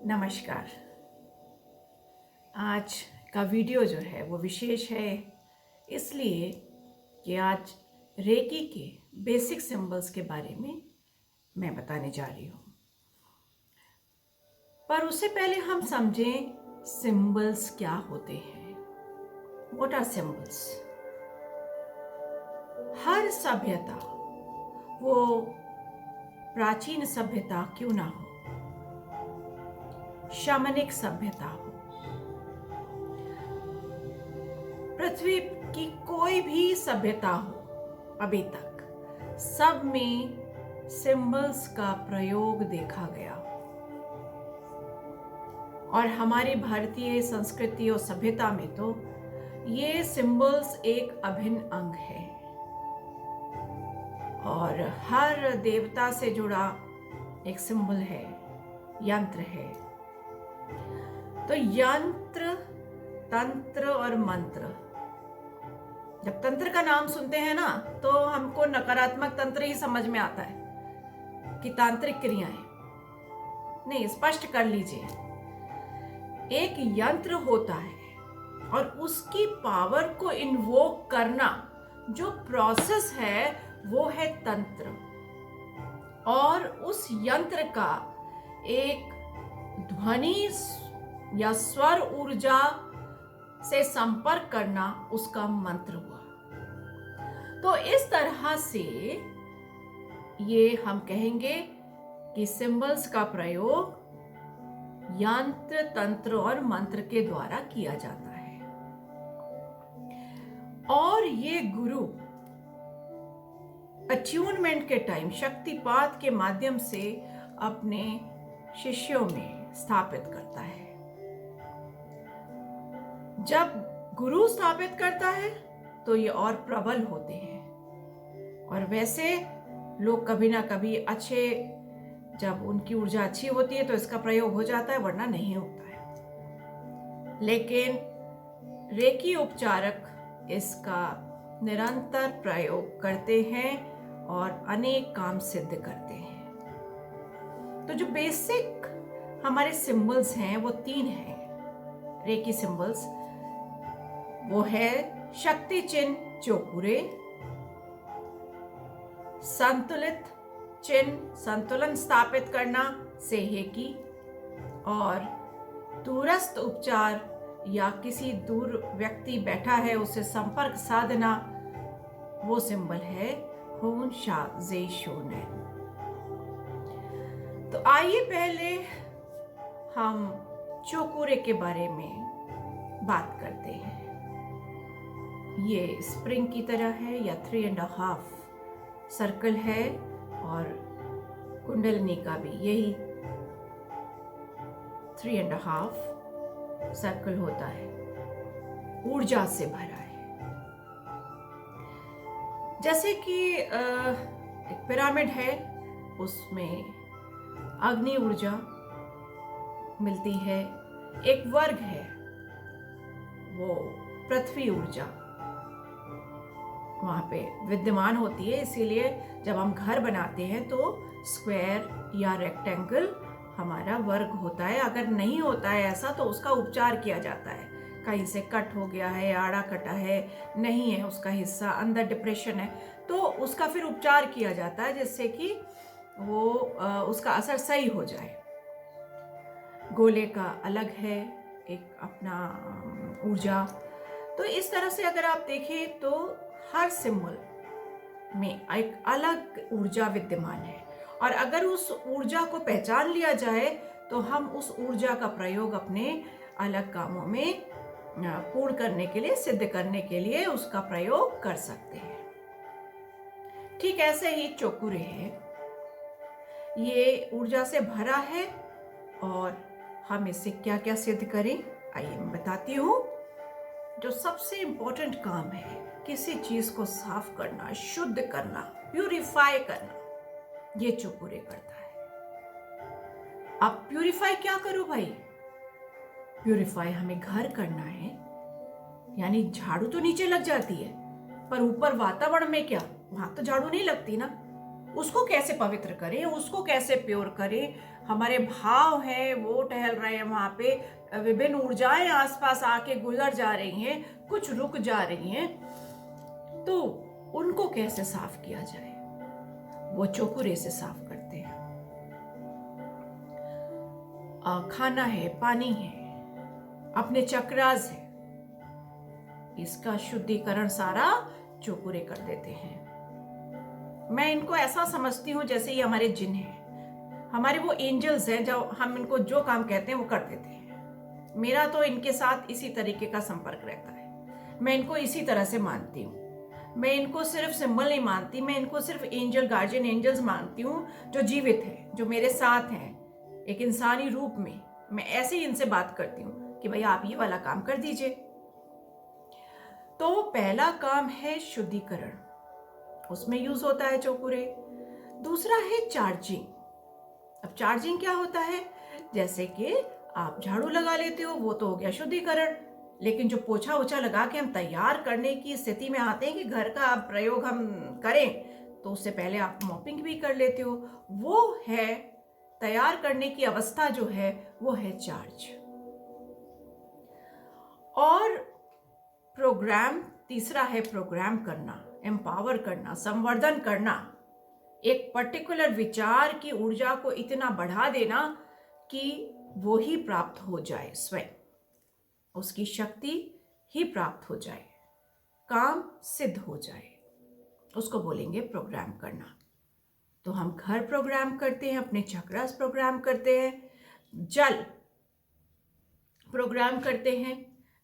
नमस्कार। आज का वीडियो जो है वो विशेष है इसलिए कि आज रेकी के बेसिक सिंबल्स के बारे में मैं बताने जा रही हूँ। पर उससे पहले हम समझें सिंबल्स क्या होते हैं। What are symbols? हर सभ्यता, वो प्राचीन सभ्यता क्यों ना हो, शैमनिक सभ्यता हो, पृथ्वी की कोई भी सभ्यता हो, अभी तक सब में सिंबल्स का प्रयोग देखा गया। और हमारी भारतीय संस्कृति और सभ्यता में तो ये सिंबल्स एक अभिन्न अंग है और हर देवता से जुड़ा एक सिंबल है, यंत्र है। तो यंत्र, तंत्र और मंत्र, जब तंत्र का नाम सुनते हैं ना तो हमको नकारात्मक तंत्र ही समझ में आता है कि तांत्रिक क्रियाएं। नहीं, स्पष्ट कर लीजिए, एक यंत्र होता है और उसकी पावर को इन्वोक करना जो प्रोसेस है वो है तंत्र। और उस यंत्र का एक ध्वनि या स्वर ऊर्जा से संपर्क करना उसका मंत्र हुआ। तो इस तरह से ये हम कहेंगे कि सिंबल्स का प्रयोग यंत्र, तंत्र और मंत्र के द्वारा किया जाता है। और ये गुरु अट्यूनमेंट के टाइम शक्तिपात के माध्यम से अपने शिष्यों में स्थापित करता है। जब गुरु स्थापित करता है तो ये और प्रबल होते हैं। और वैसे लोग कभी ना कभी अच्छे, जब उनकी ऊर्जा अच्छी होती है तो इसका प्रयोग हो जाता है, वरना नहीं होता है। लेकिन रेकी उपचारक इसका निरंतर प्रयोग करते हैं और अनेक काम सिद्ध करते हैं। तो जो बेसिक हमारे सिंबल्स हैं वो 3 हैं रेकी सिंबल्स। वो है शक्ति चिन्ह चोकुरे, संतुलित चिन्ह, संतुलन स्थापित करना सेहेकी, और दूरस्थ उपचार या किसी दूर व्यक्ति बैठा है उससे संपर्क साधना, वो सिंबल है होन शा जे शोनेन। तो आइए पहले हम चोकुरे के बारे में बात करते हैं। ये स्प्रिंग की तरह है या 3.5 सर्कल है और कुंडलिनी का भी यही 3.5 सर्कल होता है, ऊर्जा से भरा है। जैसे कि एक पिरामिड है, उसमें अग्नि ऊर्जा मिलती है। एक वर्ग है, वो पृथ्वी ऊर्जा वहां पे विद्यमान होती है। इसीलिए जब हम घर बनाते हैं तो स्क्वायर या रेक्टेंगल हमारा वर्ग होता है। अगर नहीं होता है ऐसा तो उसका उपचार किया जाता है। कहीं से कट हो गया है, आड़ा कटा है, नहीं है उसका हिस्सा, अंदर डिप्रेशन है, तो उसका फिर उपचार किया जाता है जिससे कि वो उसका असर सही हो जाए। गोले का अलग है एक अपना ऊर्जा। तो इस तरह से अगर आप देखें तो हर सिंबल में एक अलग ऊर्जा विद्यमान है। और अगर उस ऊर्जा को पहचान लिया जाए तो हम उस ऊर्जा का प्रयोग अपने अलग कामों में पूर्ण करने के लिए, सिद्ध करने के लिए उसका प्रयोग कर सकते हैं। ठीक ऐसे ही चोकुरे है, ये ऊर्जा से भरा है और हम इससे क्या क्या सिद्ध करें आइए मैं बताती हूँ। जो सबसे इंपॉर्टेंट काम है, किसी चीज को साफ करना, शुद्ध करना, प्यूरिफाई करना, ये चोकुरे करता है। अब प्यूरिफाई क्या करो भाई? प्यूरिफाई हमें घर करना है, यानी झाड़ू तो नीचे लग जाती है पर ऊपर वातावरण में क्या, वहां तो झाड़ू नहीं लगती ना। उसको कैसे पवित्र करें, उसको कैसे प्योर करें। हमारे भाव हैं वो टहल रहे हैं वहाँ पे, विभिन्न ऊर्जाएं आसपास आके गुजर जा रही हैं, कुछ रुक जा रही हैं, तो उनको कैसे साफ किया जाए। वो चोकुरे से साफ करते हैं। खाना है, पानी है, अपने चक्रास है, इसका शुद्धिकरण सारा चोकुरे कर देते हैं। मैं इनको ऐसा समझती हूँ जैसे ये हमारे जिन हैं, हमारे वो एंजल्स हैं, जो हम इनको जो काम कहते हैं वो कर देते हैं। मेरा तो इनके साथ इसी तरीके का संपर्क रहता है। मैं इनको इसी तरह से मानती हूँ। मैं इनको सिर्फ सिंबल नहीं मानती, मैं इनको सिर्फ एंजल, गार्जियन एंजल्स मानती हूँ जो जीवित है, जो मेरे साथ हैं एक इंसानी रूप में। मैं ऐसे ही इनसे बात करती हूँ कि भाई आप ये वाला काम कर दीजिए। तो पहला काम है शुद्धिकरण, उसमें यूज होता है चोकुरे। दूसरा है चार्जिंग। अब चार्जिंग क्या होता है, जैसे कि आप झाड़ू लगा लेते हो, वो तो हो गया शुद्धिकरण। लेकिन जो पोछा ओछा लगा के हम तैयार करने की स्थिति में आते हैं कि घर का प्रयोग हम करें, तो उससे पहले आप मॉपिंग भी कर लेते हो। वो है तैयार करने की अवस्था, जो है वो है चार्ज। और प्रोग्राम, तीसरा है प्रोग्राम करना, एम्पावर करना, संवर्धन करना। एक पर्टिकुलर विचार की ऊर्जा को इतना बढ़ा देना कि वो ही प्राप्त हो जाए, स्वयं उसकी शक्ति ही प्राप्त हो जाए, काम सिद्ध हो जाए, उसको बोलेंगे प्रोग्राम करना। तो हम घर प्रोग्राम करते हैं, अपने चक्रास प्रोग्राम करते हैं, जल प्रोग्राम करते हैं।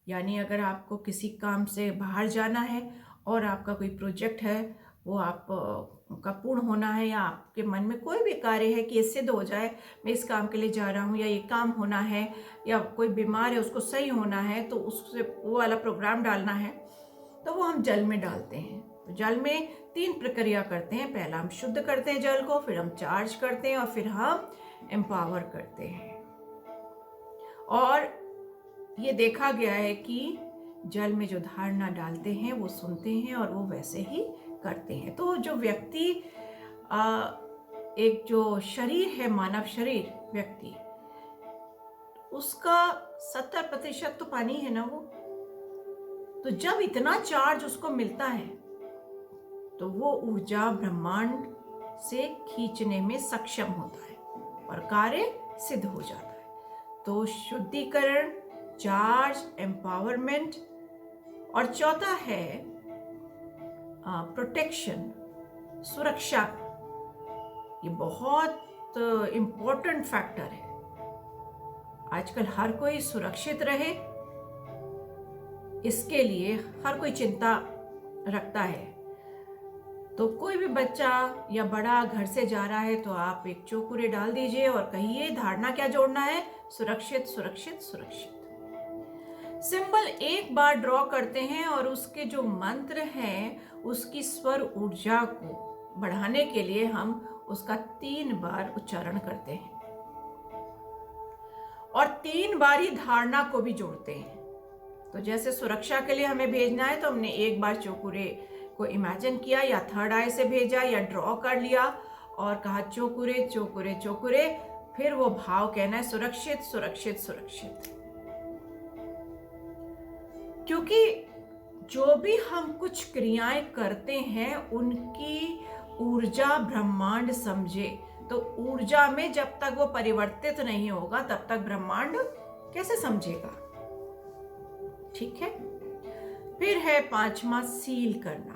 यानी अगर आपको किसी काम से बाहर जाना है और आपका कोई प्रोजेक्ट है, वो आप का पूर्ण होना है, या आपके मन में कोई भी कार्य है कि ये सिद्ध हो जाए, मैं इस काम के लिए जा रहा हूँ, या ये काम होना है, या कोई बीमार है उसको सही होना है, तो उससे वो वाला प्रोग्राम डालना है, तो वो हम जल में डालते हैं। तो जल में 3 प्रक्रिया करते हैं। पहला हम शुद्ध करते हैं जल को, फिर हम चार्ज करते हैं, और फिर हम एम्पावर करते हैं। और ये देखा गया है कि जल में जो धारणा डालते हैं वो सुनते हैं और वो वैसे ही करते हैं। तो जो व्यक्ति एक जो शरीर है, मानव शरीर व्यक्ति, उसका 70% तो पानी है ना वो। तो जब इतना चार्ज उसको मिलता है तो वो ऊर्जा ब्रह्मांड से खींचने में सक्षम होता है और कार्य सिद्ध हो जाता है। तो शुद्धिकरण, चार्ज, एम्पावरमेंट, और चौथा है प्रोटेक्शन, सुरक्षा। ये बहुत इम्पोर्टेंट फैक्टर है। आजकल हर कोई सुरक्षित रहे, इसके लिए हर कोई चिंता रखता है। तो कोई भी बच्चा या बड़ा घर से जा रहा है तो आप एक चोकुरे डाल दीजिए और कहिए धारणा क्या जोड़ना है, सुरक्षित सुरक्षित सुरक्षित। सिंबल एक बार ड्रॉ करते हैं और उसके जो मंत्र हैं उसकी स्वर ऊर्जा को बढ़ाने के लिए हम उसका 3 बार उच्चारण करते हैं और 3 बार ही धारणा को भी जोड़ते हैं। तो जैसे सुरक्षा के लिए हमें भेजना है तो हमने एक बार चोकुरे को इमेजिन किया या थर्ड आई से भेजा या ड्रॉ कर लिया और कहा चोकुरे चोकुरे चोकुरे, फिर वो भाव कहना है सुरक्षित सुरक्षित सुरक्षित। क्योंकि जो भी हम कुछ क्रियाएं करते हैं उनकी ऊर्जा ब्रह्मांड समझे। तो ऊर्जा में जब तक वो परिवर्तित नहीं होगा तब तक ब्रह्मांड कैसे समझेगा, ठीक है। फिर है 5वां सील करना।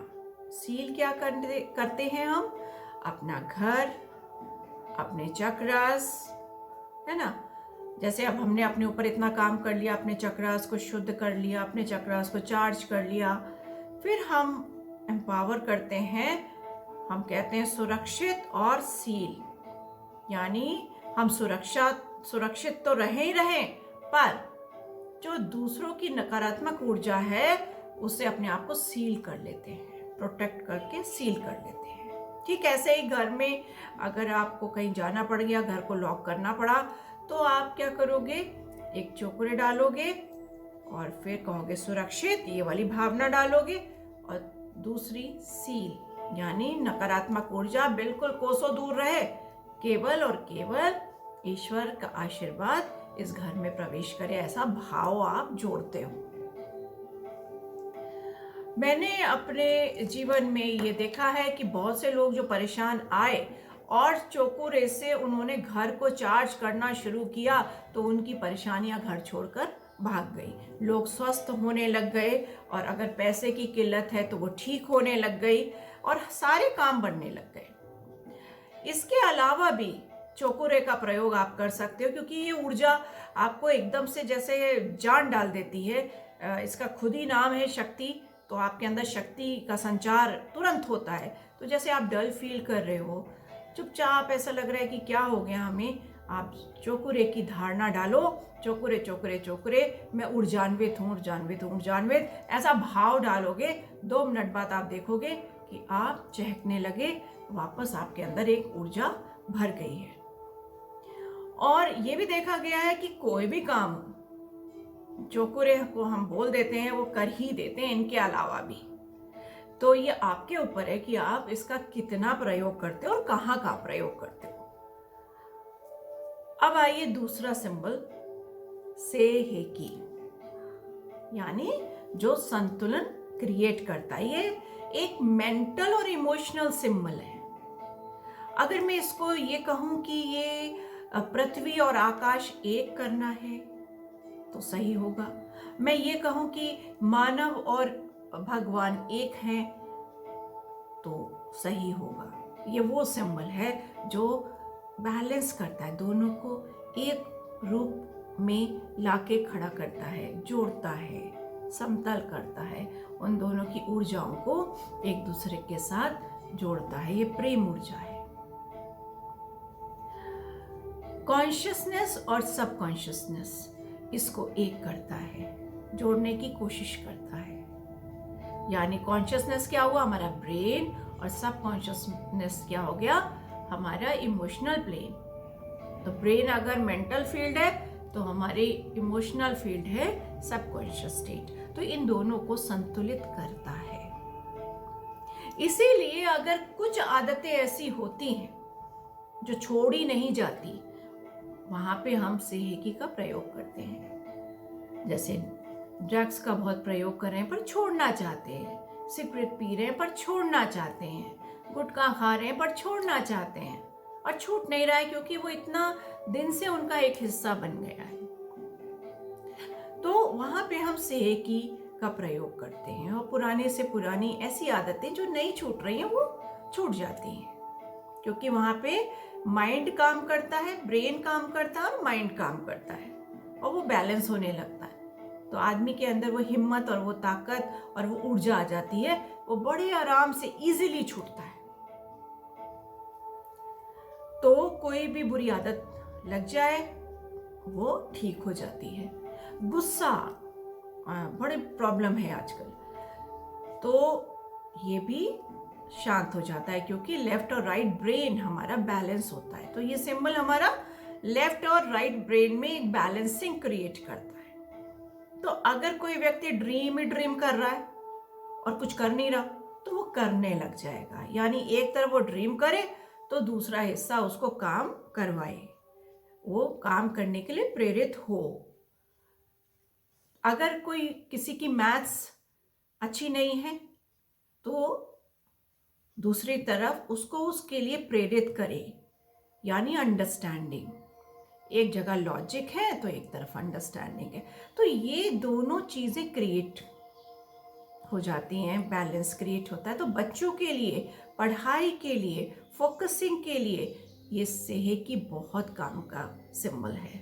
सील क्या करते हैं हम, अपना घर, अपने चक्रास, है ना। जैसे अब हमने अपने ऊपर इतना काम कर लिया, अपने चक्रास को शुद्ध कर लिया, अपने चक्रास को चार्ज कर लिया, फिर हम एम्पावर करते हैं। हम कहते हैं सुरक्षित और सील, यानी हम सुरक्षित तो रहे ही रहें, पर जो दूसरों की नकारात्मक ऊर्जा है उसे अपने आप को सील कर लेते हैं, प्रोटेक्ट करके सील कर लेते हैं। ठीक ऐसे ही घर में अगर आपको कहीं जाना पड़ गया, घर को लॉक करना पड़ा, तो आप क्या करोगे, एक चोकुरे डालोगे और फिर कहोगे सुरक्षित, ये वाली भावना डालोगे, और दूसरी सील यानी नकारात्मक ऊर्जा बिल्कुल कोसों दूर रहे। केवल और केवल ईश्वर का आशीर्वाद इस घर में प्रवेश करे, ऐसा भाव आप जोड़ते हो। मैंने अपने जीवन में ये देखा है कि बहुत से लोग जो परेशान आए और चोकोरे से उन्होंने घर को चार्ज करना शुरू किया तो उनकी परेशानियां घर छोड़कर भाग गई। लोग स्वस्थ होने लग गए और अगर पैसे की किल्लत है तो वो ठीक होने लग गई और सारे काम बनने लग गए। इसके अलावा भी चोकोरे का प्रयोग आप कर सकते हो, क्योंकि ये ऊर्जा आपको एकदम से जैसे जान डाल देती है। इसका खुद ही नाम है शक्ति, तो आपके अंदर शक्ति का संचार तुरंत होता है। तो जैसे आप डल फील कर रहे हो, चुपचाप ऐसा लग रहा है कि क्या हो गया हमें, आप चोकुरे की धारणा डालो, चोकुरे चोकुरे चोकुरे, मैं ऊर्जान्वित हूँ, ऊर्जान्वित हूँ, ऊर्जान्वित, ऐसा भाव डालोगे। 2 मिनट बाद आप देखोगे कि आप चहकने लगे, वापस आपके अंदर एक ऊर्जा भर गई है। और ये भी देखा गया है कि कोई भी काम चोकुरे को हम बोल देते हैं, वो कर ही देते हैं इनके अलावा भी। तो ये आपके ऊपर है कि आप इसका कितना प्रयोग करते हो और कहाँ का प्रयोग करते हो। अब आइए दूसरा सिंबल, सेहेकी, यानी जो संतुलन क्रिएट करता है। ये एक मेंटल और इमोशनल सिंबल है। अगर मैं इसको ये कहूं कि ये पृथ्वी और आकाश एक करना है तो सही होगा। मैं ये कहूं कि मानव और भगवान एक हैं तो सही होगा। ये वो सिंबल है जो बैलेंस करता है, दोनों को एक रूप में लाके खड़ा करता है, जोड़ता है, समतल करता है, उन दोनों की ऊर्जाओं को एक दूसरे के साथ जोड़ता है। ये प्रेम ऊर्जा है। कॉन्शियसनेस और सबकॉन्शियसनेस इसको एक करता है, जोड़ने की कोशिश करता है। यानी कॉन्शियसनेस क्या हुआ, हमारा ब्रेन, और सबकॉन्शियसनेस क्या हो गया, हमारा इमोशनल प्लेन। तो ब्रेन अगर मेंटल फील्ड है तो हमारी इमोशनल फील्ड है सबकॉन्शियस स्टेट। तो इन दोनों को संतुलित करता है। इसीलिए अगर कुछ आदतें ऐसी होती हैं जो छोड़ी नहीं जाती, वहां पे हम सेहेकी का प्रयोग करते हैं। जैसे ड्रग्स का बहुत प्रयोग कर रहे हैं पर छोड़ना चाहते हैं, सिगरेट पी रहे हैं पर छोड़ना चाहते हैं, गुटखा खा रहे हैं पर छोड़ना चाहते हैं और छूट नहीं रहा है क्योंकि वो इतना दिन से उनका एक हिस्सा बन गया है। तो वहां पे हम सेहेकी का प्रयोग करते हैं और पुराने से पुरानी ऐसी आदतें जो नहीं छूट रही हैं वो छूट जाती हैं, क्योंकि वहां पे माइंड काम करता है, ब्रेन काम करता है और माइंड काम करता है और वो बैलेंस होने लगता है। तो आदमी के अंदर वो हिम्मत और वो ताकत और वो ऊर्जा आ जाती है, वो बड़े आराम से इजीली छूटता है। तो कोई भी बुरी आदत लग जाए वो ठीक हो जाती है। गुस्सा बड़ी प्रॉब्लम है आजकल, तो ये भी शांत हो जाता है क्योंकि लेफ्ट और राइट ब्रेन हमारा बैलेंस होता है। तो ये सिंबल हमारा लेफ्ट और राइट ब्रेन में एक बैलेंसिंग क्रिएट करता है। तो अगर कोई व्यक्ति ड्रीम ही ड्रीम कर रहा है और कुछ कर नहीं रहा तो वो करने लग जाएगा। यानी एक तरफ वो ड्रीम करे तो दूसरा हिस्सा उसको काम करवाए, वो काम करने के लिए प्रेरित हो। अगर कोई किसी की मैथ्स अच्छी नहीं है तो दूसरी तरफ उसको उसके लिए प्रेरित करे, यानी अंडरस्टैंडिंग। एक जगह लॉजिक है तो एक तरफ अंडरस्टैंडिंग है। तो ये दोनों चीजें क्रिएट हो जाती हैं, बैलेंस क्रिएट होता है। तो बच्चों के लिए, पढ़ाई के लिए, फोकसिंग के लिए ये सेहेकी बहुत काम का सिंबल है।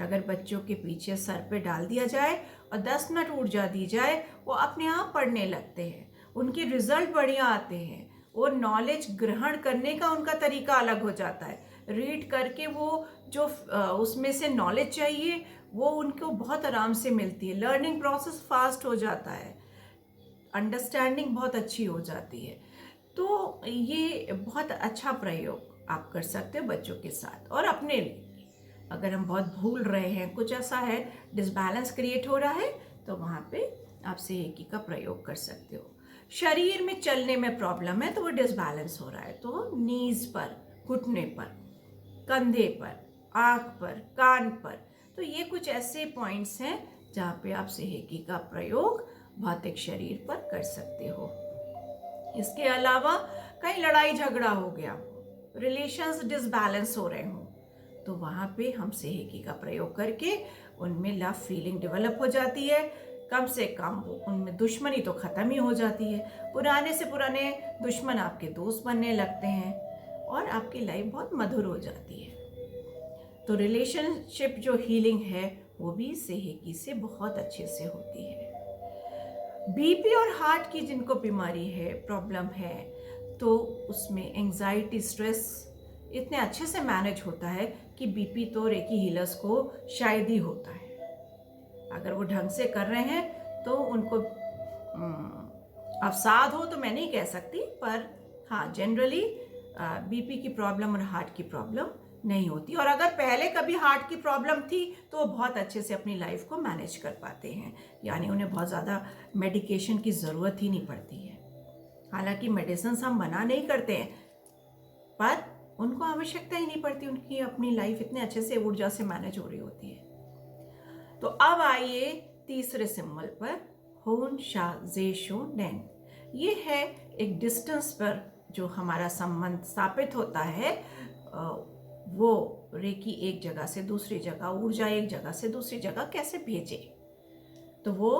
अगर बच्चों के पीछे सर पे डाल दिया जाए और 10 मिनट ऊर्जा दी जाए, वो अपने आप पढ़ने लगते हैं, उनके रिजल्ट बढ़िया आते हैं, वो नॉलेज ग्रहण करने का उनका तरीका अलग हो जाता है। रीड करके वो जो उसमें से नॉलेज चाहिए वो उनको बहुत आराम से मिलती है। लर्निंग प्रोसेस फास्ट हो जाता है, अंडरस्टैंडिंग बहुत अच्छी हो जाती है। तो ये बहुत अच्छा प्रयोग आप कर सकते हो बच्चों के साथ और अपने लिए। अगर हम बहुत भूल रहे हैं, कुछ ऐसा है, डिसबैलेंस क्रिएट हो रहा है, तो वहाँ पे आप सेहेकी का प्रयोग कर सकते हो। शरीर में चलने में प्रॉब्लम है तो वो डिसबैलेंस हो रहा है, तो नीज पर, घुटने पर, कंधे पर, आंख पर, कान पर, तो ये कुछ ऐसे पॉइंट्स हैं जहाँ पे आप सेहेकी का प्रयोग भौतिक शरीर पर कर सकते हो। इसके अलावा कहीं लड़ाई झगड़ा हो गया हो, रिलेशंस डिसबैलेंस हो रहे हो, तो वहाँ पे हम सेहेकी का प्रयोग करके उनमें लव फीलिंग डेवलप हो जाती है। कम से कम वो उनमें दुश्मनी तो ख़त्म ही हो जाती है, पुराने से पुराने दुश्मन आपके दोस्त बनने लगते हैं और आपकी लाइफ बहुत मधुर हो जाती है। तो रिलेशनशिप जो हीलिंग है वो भी सेहेकी से बहुत अच्छे से होती है। बीपी और हार्ट की जिनको बीमारी है, प्रॉब्लम है, तो उसमें एंजाइटी, स्ट्रेस इतने अच्छे से मैनेज होता है कि बीपी तो रेकी हीलर्स को शायद ही होता है। अगर वो ढंग से कर रहे हैं तो उनको अवसाद हो तो मैं नहीं कह सकती, पर हाँ जनरली बीपी की प्रॉब्लम और हार्ट की प्रॉब्लम नहीं होती। और अगर पहले कभी हार्ट की प्रॉब्लम थी तो वो बहुत अच्छे से अपनी लाइफ को मैनेज कर पाते हैं, यानी उन्हें बहुत ज़्यादा मेडिकेशन की ज़रूरत ही नहीं पड़ती है। हालांकि मेडिसिन हम मना नहीं करते हैं, पर उनको आवश्यकता ही नहीं पड़ती, उनकी अपनी लाइफ इतने अच्छे से ऊर्जा से मैनेज हो रही होती है। तो अब आइए तीसरे सिंबल पर, होन शा जे शो नैन। ये है एक डिस्टेंस पर जो हमारा संबंध स्थापित होता है, वो रेकी एक जगह से दूसरी जगह, ऊर्जा एक जगह से दूसरी जगह कैसे भेजे, तो वो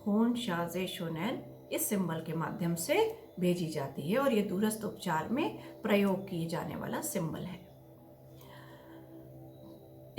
होन शा जे शो नैन इस सिंबल के माध्यम से भेजी जाती है और ये दूरस्थ उपचार में प्रयोग किए जाने वाला सिंबल है।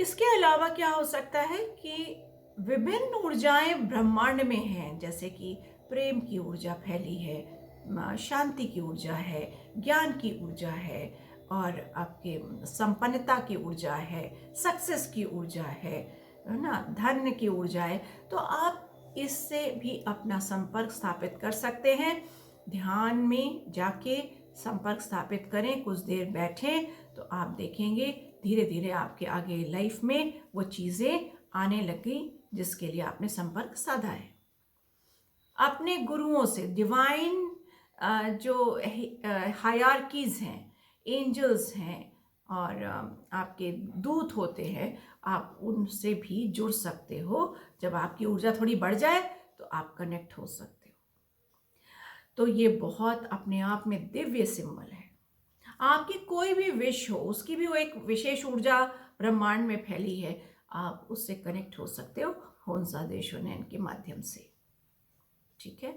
इसके अलावा क्या हो सकता है कि विभिन्न ऊर्जाएं ब्रह्मांड में हैं, जैसे कि प्रेम की ऊर्जा फैली है, शांति की ऊर्जा है, ज्ञान की ऊर्जा है, और आपके संपन्नता की ऊर्जा है, सक्सेस की ऊर्जा है ना, धन की ऊर्जा है। तो आप इससे भी अपना संपर्क स्थापित कर सकते हैं। ध्यान में जाके संपर्क स्थापित करें, कुछ देर बैठें, तो आप देखेंगे धीरे धीरे आपके आगे लाइफ में वो चीज़ें आने लगी जिसके लिए आपने संपर्क साधा है। अपने गुरुओं से, डिवाइन जो हायरार्कीज हैं, एंजल्स हैं और आपके दूत होते हैं, आप उनसे भी जुड़ सकते हो। जब आपकी ऊर्जा थोड़ी बढ़ जाए तो आप कनेक्ट हो सकते हो। तो ये बहुत अपने आप में दिव्य सिंबल है। आपकी कोई भी विश हो, उसकी भी वो एक विशेष ऊर्जा ब्रह्मांड में फैली है, आप उससे कनेक्ट हो सकते हो होन्सा दे शो नैन के माध्यम से। ठीक है,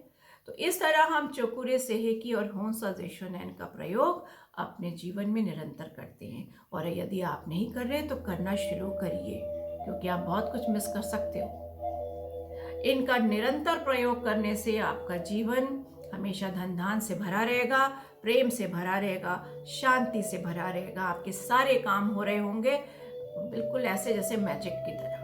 तो इस तरह हम चोकुरे सेहेकी और होन्सा दे शो नैन का प्रयोग अपने जीवन में निरंतर करते हैं। और यदि आप नहीं कर रहे तो करना शुरू करिए, क्योंकि आप बहुत कुछ मिस कर सकते हो। इनका निरंतर प्रयोग करने से आपका जीवन हमेशा धन धान से भरा रहेगा, प्रेम से भरा रहेगा, शांति से भरा रहेगा। आपके सारे काम हो रहे होंगे बिल्कुल ऐसे जैसे मैजिक की तरह।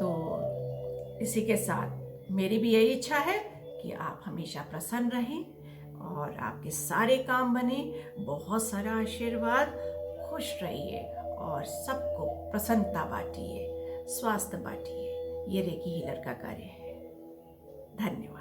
तो इसी के साथ मेरी भी यही इच्छा है कि आप हमेशा प्रसन्न रहें और आपके सारे काम बने। बहुत सारा आशीर्वाद, खुश रहिए और सबको प्रसन्नता बांटिए, स्वास्थ्य बांटिए। ये रेकी हीलर का कार्य है। धन्यवाद।